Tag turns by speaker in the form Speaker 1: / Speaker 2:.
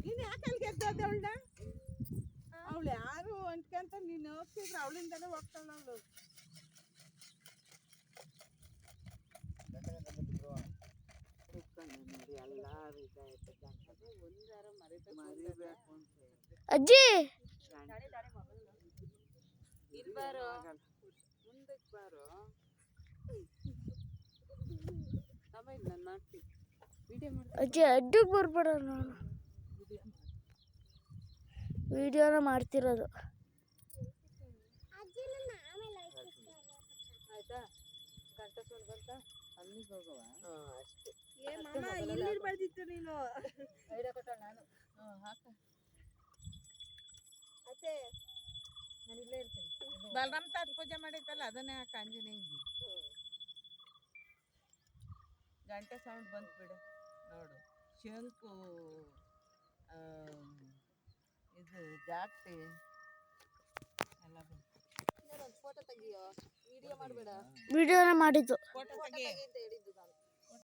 Speaker 1: ನೀನ್ ಯಾಕೆ ಅಲ್ಲಿ ಗೆದ್ದೋದೆ ಅವಳನ್ನ? ಅವಳು ಯಾರು ಅಂಟ್ಕಂತ ನೀನು ಹೋಗ್ತಿದ್ರು ಅವಳಿಂದಾನೇ ಹೋಗ್ತಾಳ ಅವಳು.
Speaker 2: ಅಜ್ಜಿ
Speaker 1: ಇಲ್ಬಾರೋ ಮುಂದಕ್ಕೆ ಬಾರೋ. ನಾನು ಮಾಡ್ತೀನಿ ವಿಡಿಯೋ ಮಾಡ್ತೀನಿ.
Speaker 2: ಅಜ್ಜಿ ಅಡ್ಡಕ್ಕೆ ಬರ್ಬೇಡ, ನಾನು ವಿಡಿಯೋನ ಮಾಡ್ತಿರೋದು.
Speaker 1: ಆಯ್ತಾ? ಗಂಟೆ ಸೋಲ್ ಬಂತ ಅಲ್ಲಿಗೆ ಹೋಗವ. ಅಷ್ಟೇ. ಇಲ್ಲಿರ್ಬಾರ್ದಿತ್ತು ನೀನು. ಐಡಿಯಾ ಕೊಟ್ಟ ನಾನು. ಹಾಕ ಅತ್ತೆ, ನಾನು ಇಲ್ಲೇ ಇರ್ತೀನಿ. ಬಲರಾಮ್ ತಾತ ಪೂಜೆ ಮಾಡಿತ್ತಲ್ಲ ಅದನ್ನೇ ಹಾಕ ಆಂಜನೇಯಂಗೆ. ಗಂಟೆ ಸೌಂಡ್ ಬಂತು ಬಿಡು. ನೋಡು ಶಂಕು, ಇದು ಜಾಸ್ತಿ ಎಲ್ಲ ಬಂತು. ಫೋಟೋ ತೆಗಿಯೋ, ವಿಡಿಯೋ ಮಾಡಬೇಡ.
Speaker 2: ವಿಡಿಯೋನ ಮಾಡಿದ್ದು.
Speaker 1: ಫೋಟೋ ತೆಗಿ ಅಂತ ಹೇಳಿದ್ದು ನಾನು.